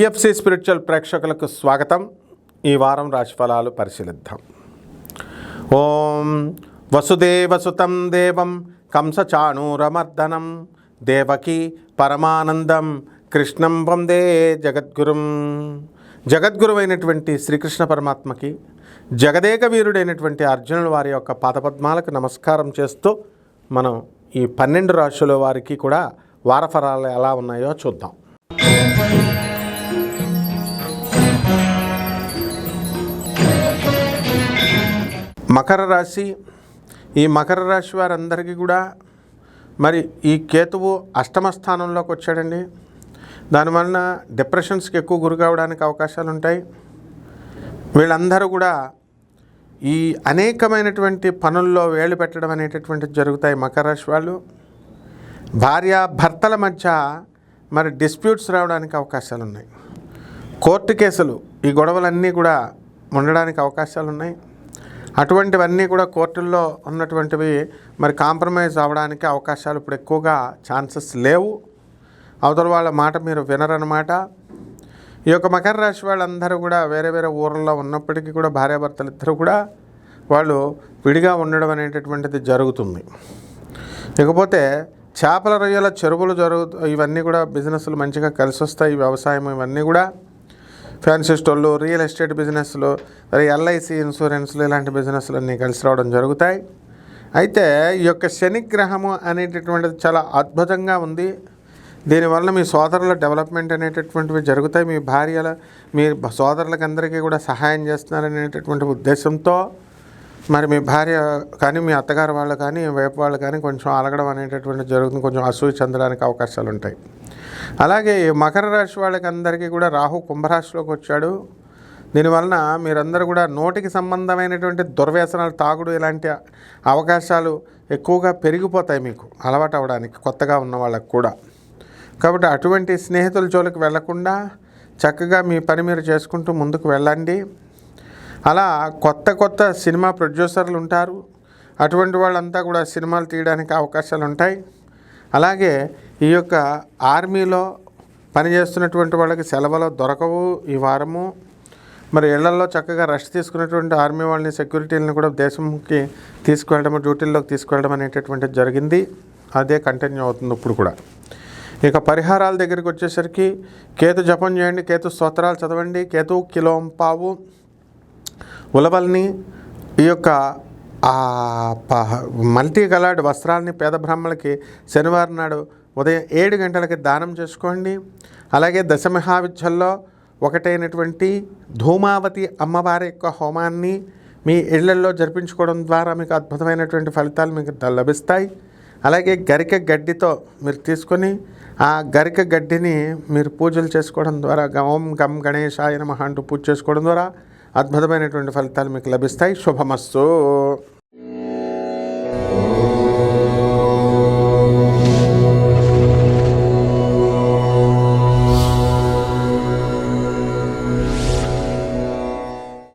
TFC spiritual ప్రేక్షకులకు స్వాగతం. ఈ వారం రాశిఫలాలు పరిశీలిద్దాం. ఓం వసుదేవసుతం దేవం కంసచాణూరమర్దనం దేవకీ పరమానందం కృష్ణం వందే జగద్గురుం. జగద్గురువైనటువంటి శ్రీకృష్ణ పరమాత్మకి జగదేక వీరుడైనటువంటి అర్జునుల వారి యొక్క పాదపద్మాలకు నమస్కారం చేస్తూ మనం ఈ 12 రాశుల వారికి కూడా వారఫలాలు ఎలా ఉన్నాయో చూద్దాం. మకర రాశి. ఈ మకర రాశి వారందరికీ కూడా మరి ఈ కేతువు అష్టమ స్థానంలోకి వచ్చాడండి. దానివలన డిప్రెషన్స్కి ఎక్కువ గురి కావడానికి అవకాశాలు ఉంటాయి. వీళ్ళందరూ కూడా ఈ అనేకమైనటువంటి పనుల్లో వేలు పెట్టడం అనేటటువంటిది జరుగుతాయి. మకర రాశి వాళ్ళు భార్యాభర్తల మధ్య మరి డిస్ప్యూట్స్ రావడానికి అవకాశాలు ఉన్నాయి. కోర్టు కేసులు, ఈ గొడవలన్నీ కూడా ఉండడానికి అవకాశాలు ఉన్నాయి. అటువంటివన్నీ కూడా కోర్టుల్లో ఉన్నటువంటివి మరి కాంప్రమైజ్ అవ్వడానికి అవకాశాలు ఇప్పుడు ఎక్కువగా ఛాన్సెస్ లేవు. అవతల వాళ్ళ మాట మీరు వినరన్నమాట. ఈ యొక్క మకర రాశి వాళ్ళందరూ కూడా వేరే వేరే ఊర్లలో ఉన్నప్పటికీ కూడా భార్యాభర్తలు ఇద్దరు కూడా వాళ్ళు విడిగా ఉండడం అనేటటువంటిది జరుగుతుంది. ఇకపోతే చేపల రొయ్యల చెరువులు ఇవన్నీ కూడా బిజినెస్లు మంచిగా కలిసి వస్తాయి. వ్యవసాయం ఇవన్నీ కూడా ఫ్యాన్సీ స్టోర్లు, రియల్ ఎస్టేట్ బిజినెస్లు, ఎల్ఐసి ఇన్సూరెన్స్లు ఇలాంటి బిజినెస్లు అన్నీ కలిసి రావడం జరుగుతాయి. అయితే ఈ యొక్క శనిగ్రహము అనేటటువంటిది చాలా అద్భుతంగా ఉంది. దీనివల్ల మీ సోదరుల డెవలప్మెంట్ అనేటటువంటివి జరుగుతాయి. మీ మీ సోదరులకు అందరికీ కూడా సహాయం చేస్తున్నారనేటటువంటి ఉద్దేశంతో మరి మీ భార్య కానీ మీ అత్తగారు వాళ్ళు కానీ వైపు వాళ్ళు కానీ కొంచెం అలగడం అనేటటువంటిది జరుగుతుంది. కొంచెం అసూయ చెందడానికి అవకాశాలు ఉంటాయి. అలాగే మకర రాశి వాళ్ళకి అందరికీ కూడా రాహు కుంభరాశిలోకి వచ్చాడు. దీనివలన మీరందరూ కూడా నోటికి సంబంధమైనటువంటి దుర్వ్యసనాలు, తాగుడు ఇలాంటి అవకాశాలు ఎక్కువగా పెరిగిపోతాయి మీకు అలవాటు అవ్వడానికి, కొత్తగా ఉన్న వాళ్ళకు కూడా. కాబట్టి అటువంటి స్నేహితుల జోలికి వెళ్లకుండా చక్కగా మీ పని మీరు చేసుకుంటూ ముందుకు వెళ్ళండి. అలా కొత్త సినిమా ప్రొడ్యూసర్లు ఉంటారు. అటువంటి వాళ్ళంతా కూడా సినిమాలు తీయడానికి అవకాశాలు ఉంటాయి. అలాగే ఈ యొక్క ఆర్మీలో పనిచేస్తున్నటువంటి వాళ్ళకి సెలవులు దొరకవు ఈ వారము. మరి ఇళ్లలో చక్కగా రెస్ట్ తీసుకున్నటువంటి ఆర్మీ వాళ్ళని, సెక్యూరిటీలను కూడా దేశంకి తీసుకువెళ్ళడం, డ్యూటీల్లోకి తీసుకువెళ్ళడం అనేటటువంటిది జరిగింది. అదే కంటిన్యూ అవుతుంది ఇప్పుడు కూడా. ఇక పరిహారాల దగ్గరికి వచ్చేసరికి కేతు జపం చేయండి, కేతు స్తోత్రాలు చదవండి, కేతు కిలోంపావు ఉలవల్ని, ఈ యొక్క మల్టీ కలర్డ్ వస్త్రాలని పేద బ్రాహ్మణులకి శనివారం నాడు ఉదయం 7 గంటలకి దానం చేసుకోండి. అలాగే దశమహావిద్యల్లో ఒకటైనటువంటి ధూమావతి అమ్మవారి యొక్క హోమాన్ని మీ ఇళ్లల్లో జరిపించుకోవడం ద్వారా మీకు అద్భుతమైనటువంటి ఫలితాలు మీకు లభిస్తాయి. అలాగే గరిక గడ్డితో మీరు తీసుకొని ఆ గరిక గడ్డిని మీరు పూజలు చేసుకోవడం ద్వారా ఓం గం గణేశాయ నమః అంటూ పూజ చేసుకోవడం ద్వారా అద్భుతమైనటువంటి ఫలితాలు మీకు లభిస్తాయి. శుభమస్తు.